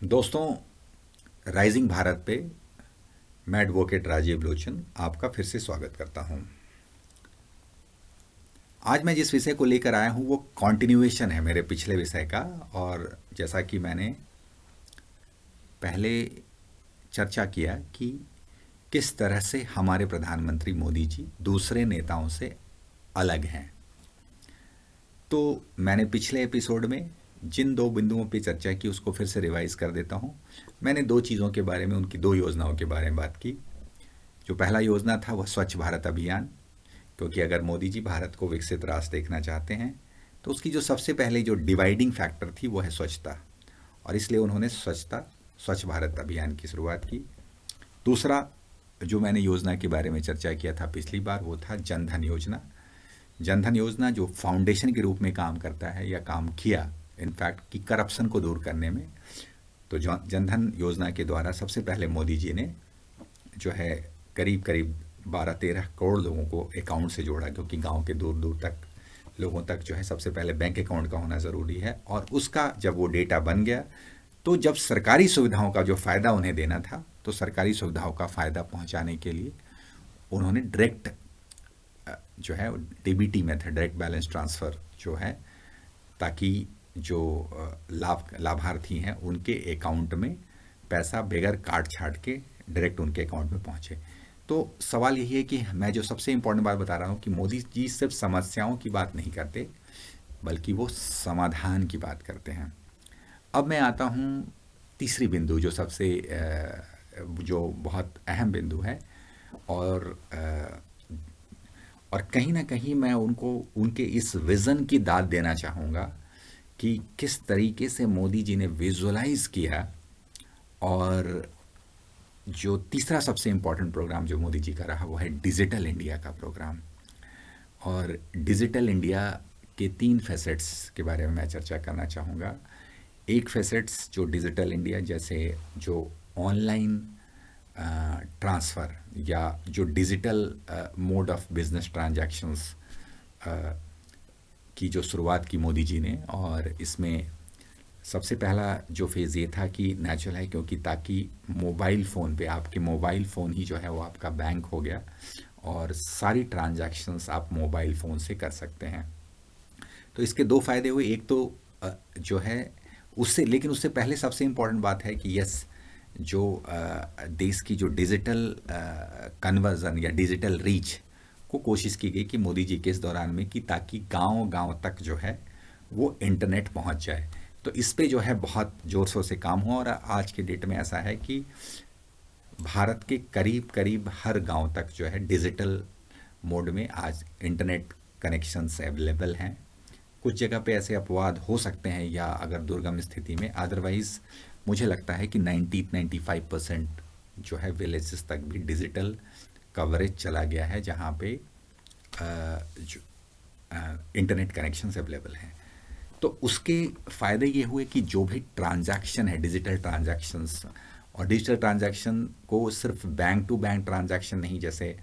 दोस्तों, राइजिंग भारत पे मैं एडवोकेट राजीव लोचन आपका फिर से स्वागत करता हूं। आज मैं जिस विषय को लेकर आया हूं वो कॉन्टिन्यूएशन है मेरे पिछले विषय का। और जैसा कि मैंने पहले चर्चा किया कि किस तरह से हमारे प्रधानमंत्री मोदी जी दूसरे नेताओं से अलग हैं, तो मैंने पिछले एपिसोड में जिन दो बिंदुओं पे चर्चा की उसको फिर से रिवाइज कर देता हूं। मैंने दो चीज़ों के बारे में, उनकी दो योजनाओं के बारे में बात की। जो पहला योजना था वह स्वच्छ भारत अभियान, क्योंकि अगर मोदी जी भारत को विकसित राष्ट्र देखना चाहते हैं तो उसकी जो सबसे पहले जो डिवाइडिंग फैक्टर थी वो है स्वच्छता, और इसलिए उन्होंने स्वच्छ भारत अभियान की शुरुआत की। दूसरा जो मैंने योजना के बारे में चर्चा किया था पिछली बार वो था जनधन योजना। जनधन योजना जो फाउंडेशन के रूप में काम करता है या काम किया इनफैक्ट कि करप्शन को दूर करने में। तो जनधन योजना के द्वारा सबसे पहले मोदी जी ने जो है करीब करीब 12-13 करोड़ लोगों को अकाउंट से जोड़ा, क्योंकि गांव के दूर दूर तक लोगों तक जो है सबसे पहले बैंक अकाउंट का होना ज़रूरी है। और उसका जब वो डेटा बन गया तो जब सरकारी सुविधाओं का जो फ़ायदा उन्हें देना था तो सरकारी सुविधाओं का फ़ायदा पहुंचाने के लिए उन्होंने डायरेक्ट जो है DBT method, direct balance transfer जो है, ताकि जो लाभार्थी हैं उनके अकाउंट में पैसा बगैर काट छाट के डायरेक्ट उनके अकाउंट में पहुंचे। तो सवाल यही है कि मैं जो सबसे इम्पोर्टेंट बात बता रहा हूँ कि मोदी जी सिर्फ समस्याओं की बात नहीं करते बल्कि वो समाधान की बात करते हैं। अब मैं आता हूँ तीसरी बिंदु जो सबसे जो बहुत अहम बिंदु है, और कहीं ना कहीं मैं उनको उनके इस विज़न की दाद देना चाहूँगा कि किस तरीके से मोदी जी ने विजुअलाइज किया। और जो तीसरा सबसे इम्पोर्टेंट प्रोग्राम जो मोदी जी का रहा वो है डिजिटल इंडिया का प्रोग्राम। और डिजिटल इंडिया के 3 फैसेट्स के बारे में मैं चर्चा करना चाहूँगा। एक फैसेट्स जो डिजिटल इंडिया, जैसे जो ऑनलाइन ट्रांसफ़र या जो digital mode of business transactions की जो शुरुआत की मोदी जी ने। और इसमें सबसे पहला जो फेज़ ये था कि नेचुरल है, क्योंकि ताकि मोबाइल फ़ोन पे आपके मोबाइल फ़ोन ही जो है वो आपका बैंक हो गया और सारी ट्रांजैक्शंस आप मोबाइल फ़ोन से कर सकते हैं। तो इसके दो फ़ायदे हुए। एक तो जो है उससे, लेकिन उससे पहले सबसे इम्पोर्टेंट बात है कि यस, जो देश की जो डिजिटल कन्वर्जन या डिजिटल रीच को कोशिश की गई कि मोदी जी के इस दौरान में, कि ताकि गांव-गांव तक जो है वो इंटरनेट पहुंच जाए। तो इस पे जो है बहुत ज़ोर शोर से काम हुआ, और आज के डेट में ऐसा है कि भारत के करीब करीब हर गांव तक जो है डिजिटल मोड में आज इंटरनेट कनेक्शंस अवेलेबल हैं। कुछ जगह पे ऐसे अपवाद हो सकते हैं या अगर दुर्गम स्थिति में, अदरवाइज़ मुझे लगता है कि 90-95% जो है विलेजेस तक भी डिजिटल कवरेज चला गया है, जहाँ पे जो इंटरनेट कनेक्शंस अवेलेबल हैं। तो उसके फ़ायदे ये हुए कि जो भी ट्रांजैक्शन है, डिजिटल ट्रांजैक्शंस, और डिजिटल ट्रांजैक्शन को सिर्फ बैंक टू बैंक ट्रांजैक्शन नहीं, जैसे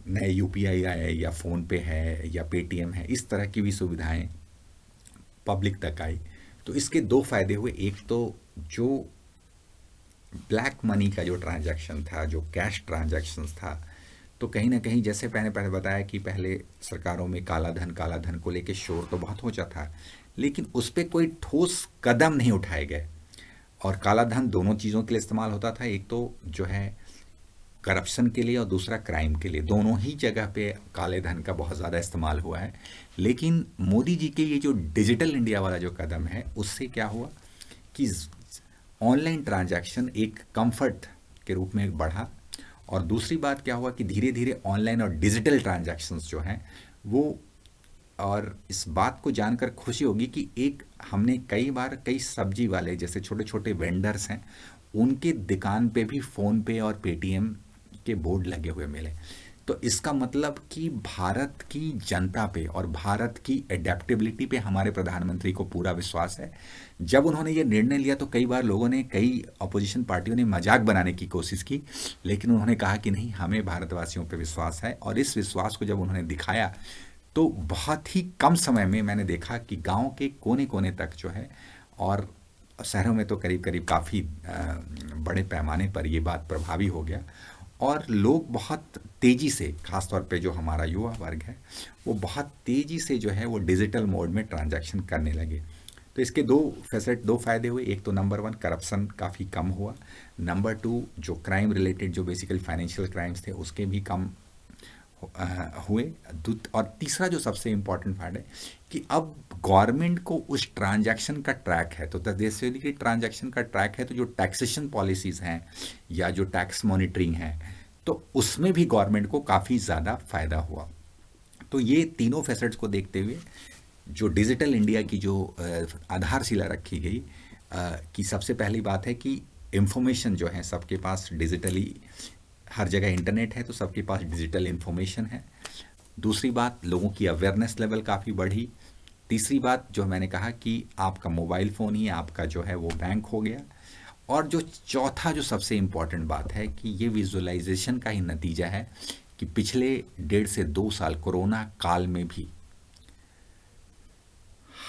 नए यूपीआई आए या फ़ोन पे है या पेटीएम है, इस तरह की भी सुविधाएं पब्लिक तक आई। तो इसके दो फ़ायदे हुए। एक तो जो ब्लैक मनी का जो ट्रांजैक्शन था, जो कैश ट्रांजैक्शंस था, तो कहीं ना कहीं जैसे मैंने पहले बताया कि पहले सरकारों में काला धन को लेके शोर तो बहुत होता था, लेकिन उस पर कोई ठोस कदम नहीं उठाए गए। और काला धन दोनों चीज़ों के लिए इस्तेमाल होता था, एक तो जो है करप्शन के लिए और दूसरा क्राइम के लिए। दोनों ही जगह पे काले धन का बहुत ज़्यादा इस्तेमाल हुआ है। लेकिन मोदी जी के ये जो डिजिटल इंडिया वाला जो कदम है, उससे क्या हुआ कि ऑनलाइन ट्रांजैक्शन एक कंफर्ट के रूप में बढ़ा। और दूसरी बात क्या हुआ कि धीरे धीरे ऑनलाइन और डिजिटल ट्रांजैक्शंस जो हैं वो, और इस बात को जानकर खुशी होगी कि एक हमने कई बार कई सब्जी वाले जैसे छोटे छोटे वेंडर्स हैं, उनके दुकान पे भी फ़ोन पे और पेटीएम के बोर्ड लगे हुए मिले। तो इसका मतलब कि भारत की जनता पे और भारत की एडेप्टेबिलिटी पे हमारे प्रधानमंत्री को पूरा विश्वास है। जब उन्होंने ये निर्णय लिया तो कई बार लोगों ने, कई अपोजिशन पार्टियों ने मजाक बनाने की कोशिश की, लेकिन उन्होंने कहा कि नहीं, हमें भारतवासियों पे विश्वास है। और इस विश्वास को जब उन्होंने दिखाया तो बहुत ही कम समय में मैंने देखा कि गांव के कोने कोने तक जो है, और शहरों में तो करीब करीब काफ़ी बड़े पैमाने पर ये बात प्रभावी हो गया, और लोग बहुत तेज़ी से, ख़ास तौर पे जो हमारा युवा वर्ग है, वो बहुत तेज़ी से जो है वो डिजिटल मोड में ट्रांजैक्शन करने लगे। तो इसके दो फ़ायदे हुए। एक तो नंबर वन, करप्शन काफ़ी कम हुआ। नंबर टू, जो क्राइम रिलेटेड, जो बेसिकली फाइनेंशियल क्राइम्स थे, उसके भी कम हुए। और तीसरा जो सबसे इम्पोर्टेंट पार्ट है कि अब गवर्नमेंट को उस ट्रांजैक्शन का ट्रैक है, तो जैसे कि ट्रांजैक्शन का ट्रैक है, तो जो टैक्सेशन पॉलिसीज़ हैं या जो टैक्स मॉनिटरिंग है, तो उसमें भी गवर्नमेंट को काफ़ी ज़्यादा फ़ायदा हुआ। तो ये तीनों फैसेट्स को देखते हुए जो डिजिटल इंडिया की जो आधारशिला रखी गई, कि सबसे पहली बात है कि इंफॉर्मेशन जो है सबके पास डिजिटली, हर जगह इंटरनेट है तो सबके पास डिजिटल इन्फॉर्मेशन है। दूसरी बात, लोगों की अवेयरनेस लेवल काफ़ी बढ़ी। तीसरी बात जो मैंने कहा कि आपका मोबाइल फ़ोन ही आपका जो है वो बैंक हो गया। और जो चौथा जो सबसे इम्पॉर्टेंट बात है कि ये विजुअलाइजेशन का ही नतीजा है कि पिछले 1.5 से 2 साल कोरोना काल में भी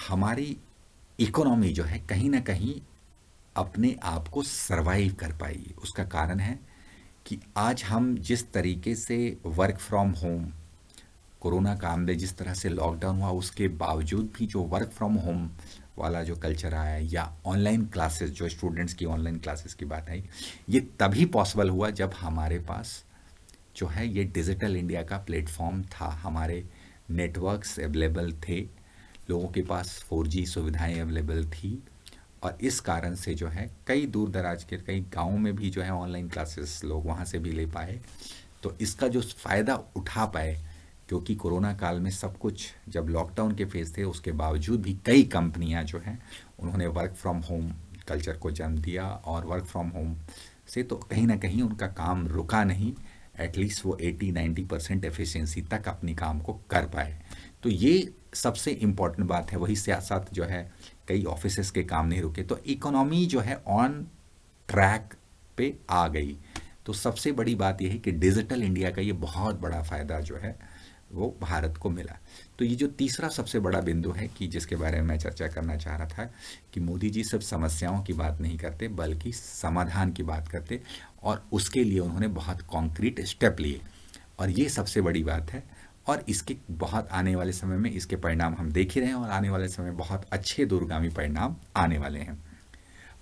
हमारी इकोनॉमी जो है कहीं ना कहीं अपने आप को सरवाइव कर पाई। उसका कारण है कि आज हम जिस तरीके से वर्क फ्रॉम होम, कोरोना काल में जिस तरह से लॉकडाउन हुआ, उसके बावजूद भी जो वर्क फ्रॉम होम वाला जो कल्चर आया, या ऑनलाइन क्लासेस, जो स्टूडेंट्स की ऑनलाइन क्लासेस की बात आई, ये तभी पॉसिबल हुआ जब हमारे पास जो है ये डिजिटल इंडिया का प्लेटफॉर्म था। हमारे नेटवर्क्स अवेलेबल थे, लोगों के पास 4G सुविधाएं अवेलेबल थी, और इस कारण से जो है कई दूर दराज के कई गाँव में भी जो है ऑनलाइन क्लासेस लोग वहाँ से भी ले पाए। तो इसका जो फ़ायदा उठा पाए, क्योंकि कोरोना काल में सब कुछ, जब लॉकडाउन के फेज़ थे, उसके बावजूद भी कई कंपनियां जो हैं उन्होंने वर्क फ्रॉम होम कल्चर को जन्म दिया, और वर्क फ्रॉम होम से तो कहीं ना कहीं उनका काम रुका नहीं, एटलीस्ट वो 80-90% एफिशिएंसी तक अपनी काम को कर पाए। तो ये सबसे इम्पॉर्टेंट बात है। वही साथ साथ जो है कई ऑफिसेस के काम नहीं रुके, तो इकोनॉमी जो है ऑन ट्रैक पे आ गई। तो सबसे बड़ी बात यह है कि डिजिटल इंडिया का ये बहुत बड़ा फ़ायदा जो है वो भारत को मिला। तो ये जो तीसरा सबसे बड़ा बिंदु है कि जिसके बारे में मैं चर्चा करना चाह रहा था, कि मोदी जी सिर्फ समस्याओं की बात नहीं करते बल्कि समाधान की बात करते, और उसके लिए उन्होंने बहुत कॉन्क्रीट स्टेप लिए, और ये सबसे बड़ी बात है। और इसके बहुत आने वाले समय में इसके परिणाम हम देख ही रहे हैं, और आने वाले समय में बहुत अच्छे दूरगामी परिणाम आने वाले हैं।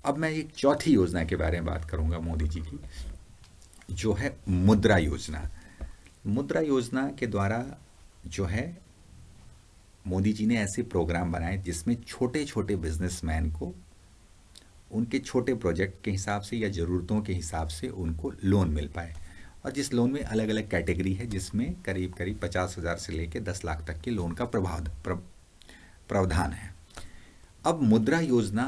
अब मैं एक चौथी योजना के बारे में बात करूंगा मोदी जी की, जो है मुद्रा योजना। मुद्रा योजना के द्वारा जो है मोदी जी ने ऐसे प्रोग्राम बनाए जिसमें छोटे छोटे बिजनेसमैन को उनके छोटे प्रोजेक्ट के हिसाब से या ज़रूरतों के हिसाब से उनको लोन मिल पाए, और जिस लोन में अलग अलग कैटेगरी है, जिसमें करीब करीब 50,000 से लेकर 10 लाख तक के लोन का प्रावधान है। अब मुद्रा योजना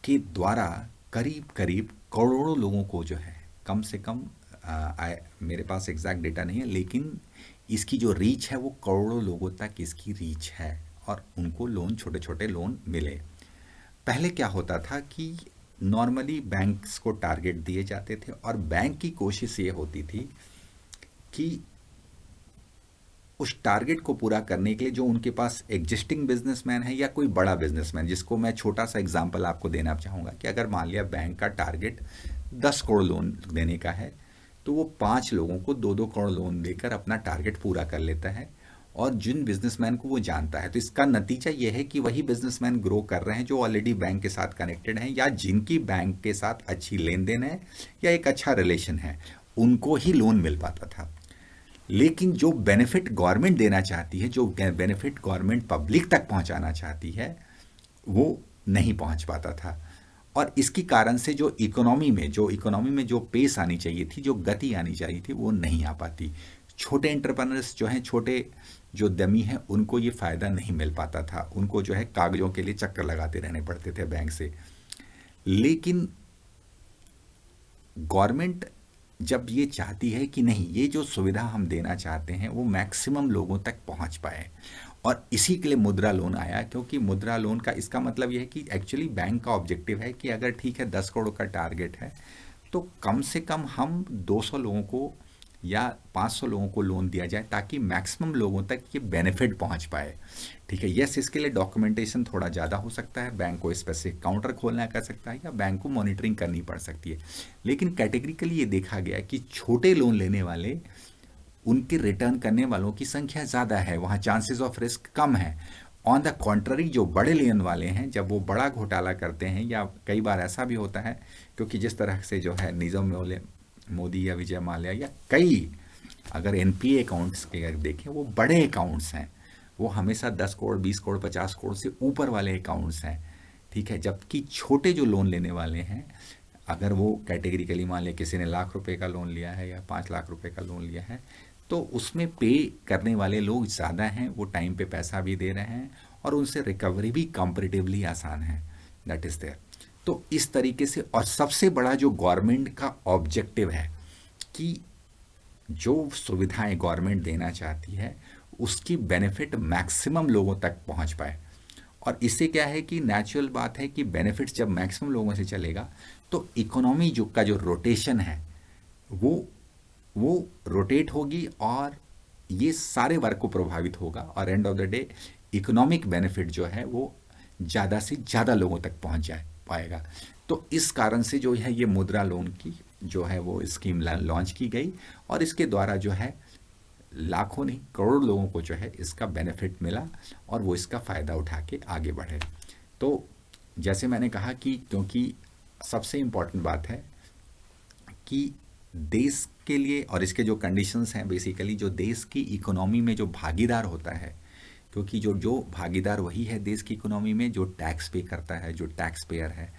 के द्वारा करीब करीब करोड़ों लोगों को जो है, कम से कम मेरे पास एग्जैक्ट डेटा नहीं है, लेकिन इसकी जो रीच है वो करोड़ों लोगों तक इसकी रीच है, और उनको लोन, छोटे छोटे लोन मिले। पहले क्या होता था कि नॉर्मली बैंक्स को टारगेट दिए जाते थे, और बैंक की कोशिश ये होती थी कि उस टारगेट को पूरा करने के लिए जो उनके पास एग्जिस्टिंग बिजनेसमैन है या कोई बड़ा बिजनेसमैन, जिसको मैं छोटा सा एग्जांपल आपको देना चाहूँगा कि अगर मान लिया बैंक का टारगेट 10 करोड़ लोन देने का है, तो वो 5 लोगों को 2-2 करोड़ लोन देकर अपना टारगेट पूरा कर लेता है, और जिन बिजनेसमैन को वो जानता है। तो इसका नतीजा ये है कि वही बिजनेसमैन ग्रो कर रहे हैं जो ऑलरेडी बैंक के साथ कनेक्टेड हैं, या जिनकी बैंक के साथ अच्छी लेन देन है या एक अच्छा रिलेशन है, उनको ही लोन मिल पाता था। लेकिन जो बेनिफिट गवर्नमेंट देना चाहती है, जो बेनिफिट गवर्नमेंट पब्लिक तक पहुंचाना चाहती है, वो नहीं पहुंच पाता था। और इसकी कारण से जो इकोनॉमी में जो पेस आनी चाहिए थी, जो गति आनी चाहिए थी, वो नहीं आ पाती। छोटे एंटरप्रेन्योर्स जो हैं, छोटे जो दमी हैं, उनको ये फ़ायदा नहीं मिल पाता था। उनको जो है कागज़ों के लिए चक्कर लगाते रहने पड़ते थे बैंक से। लेकिन गवर्नमेंट जब ये चाहती है कि नहीं, ये जो सुविधा हम देना चाहते हैं वो मैक्सिमम लोगों तक पहुंच पाए, और इसी के लिए मुद्रा लोन आया। क्योंकि मुद्रा लोन का इसका मतलब यह है कि एक्चुअली बैंक का ऑब्जेक्टिव है कि अगर ठीक है 10 करोड़ का टारगेट है, तो कम से कम हम 200 लोगों को या 500 लोगों को लोन दिया जाए ताकि मैक्सिमम लोगों तक ये बेनिफिट पहुंच पाए। ठीक है, यस, इसके लिए डॉक्यूमेंटेशन थोड़ा ज़्यादा हो सकता है, बैंक को स्पेसिफिक काउंटर खोलना कर सकता है या बैंक को मॉनिटरिंग करनी पड़ सकती है, लेकिन कैटेगरिकली ये देखा गया कि छोटे लोन लेने वाले, उनके रिटर्न करने वालों की संख्या ज़्यादा है, वहाँ चांसेस ऑफ रिस्क कम है। ऑन द कॉन्ट्ररी जो बड़े लेन वाले हैं, जब वो बड़ा घोटाला करते हैं, या कई बार ऐसा भी होता है, क्योंकि जिस तरह से जो है नीरव मोदी या विजय माल्या या कई, अगर एनपीए अकाउंट्स के अगर देखें, वो बड़े अकाउंट्स हैं, वो हमेशा 10 करोड़ 20 करोड़ 50 करोड़ से ऊपर वाले अकाउंट्स हैं। ठीक है, जबकि छोटे जो लोन लेने वाले हैं, अगर वो कैटेगरिकली मान लें किसी ने ₹1,00,000 का लोन लिया है या ₹5,00,000 का लोन लिया है, तो उसमें पे करने वाले लोग ज़्यादा हैं, वो टाइम पे पैसा भी दे रहे हैं और उनसे रिकवरी भी कंपैरेटिवली आसान है। That is there. तो इस तरीके से, और सबसे बड़ा जो गवर्नमेंट का ऑब्जेक्टिव है कि जो सुविधाएं गवर्नमेंट देना चाहती है उसकी बेनिफिट मैक्सिमम लोगों तक पहुंच पाए। और इससे क्या है कि नेचुरल बात है कि बेनिफिट्स जब मैक्सिमम लोगों से चलेगा तो इकोनॉमी जो का जो रोटेशन है वो रोटेट होगी और ये सारे वर्ग को प्रभावित होगा, और end of the day economic benefit जो है वो ज़्यादा से ज़्यादा लोगों तक पहुंच जा पाएगा। तो इस कारण से जो है ये मुद्रा लोन की जो है वो स्कीम लॉन्च की गई, और इसके द्वारा जो है लाखों नहीं करोड़ लोगों को जो है इसका बेनिफिट मिला और वो इसका फ़ायदा उठा के आगे बढ़े। तो जैसे मैंने कहा कि क्योंकि सबसे इम्पॉर्टेंट बात है कि देश के लिए, और इसके जो कंडीशंस हैं बेसिकली, जो देश की इकोनॉमी में जो भागीदार होता है, क्योंकि जो भागीदार वही है देश की इकोनॉमी में जो टैक्स पे करता है, जो टैक्स पेयर है।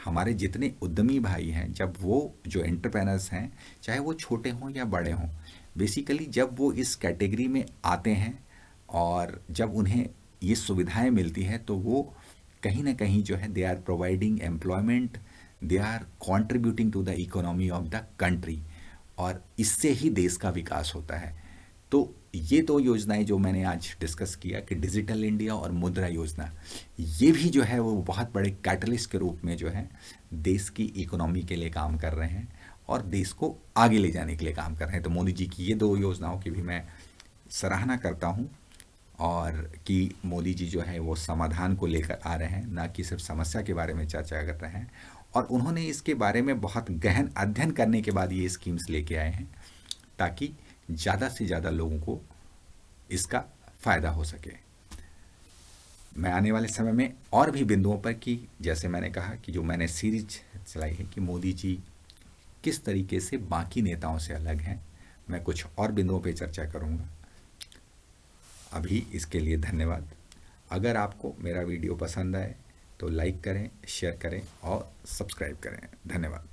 हमारे जितने उद्यमी भाई हैं, जब वो जो एंटरप्रेनर्स हैं, चाहे वो छोटे हों या बड़े हों, बेसिकली जब वो इस कैटेगरी में आते हैं और जब उन्हें ये सुविधाएं मिलती हैं, तो वो कहीं ना कहीं जो है they are providing employment, they are contributing to the economy of the country, और इससे ही देश का विकास होता है। तो ये दो योजनाएं जो मैंने आज डिस्कस किया कि डिजिटल इंडिया और मुद्रा योजना, ये भी जो है वो बहुत बड़े कैटलिस्ट के रूप में जो है देश की इकोनॉमी के लिए काम कर रहे हैं और देश को आगे ले जाने के लिए काम कर रहे हैं। तो मोदी जी की ये दो योजनाओं की भी मैं सराहना करता हूँ, और कि मोदी जी जो है वो समाधान को लेकर आ रहे हैं, ना कि सिर्फ समस्या के बारे में चर्चा कर रहे हैं। और उन्होंने इसके बारे में बहुत गहन अध्ययन करने के बाद ये स्कीम्स लेके आए हैं ताकि ज़्यादा से ज़्यादा लोगों को इसका फ़ायदा हो सके। मैं आने वाले समय में और भी बिंदुओं पर, कि जैसे मैंने कहा कि जो मैंने सीरीज चलाई है कि मोदी जी किस तरीके से बाकी नेताओं से अलग हैं, मैं कुछ और बिंदुओं पर चर्चा करूँगा। अभी इसके लिए धन्यवाद। अगर आपको मेरा वीडियो पसंद आए तो लाइक करें, शेयर करें और सब्सक्राइब करें। धन्यवाद।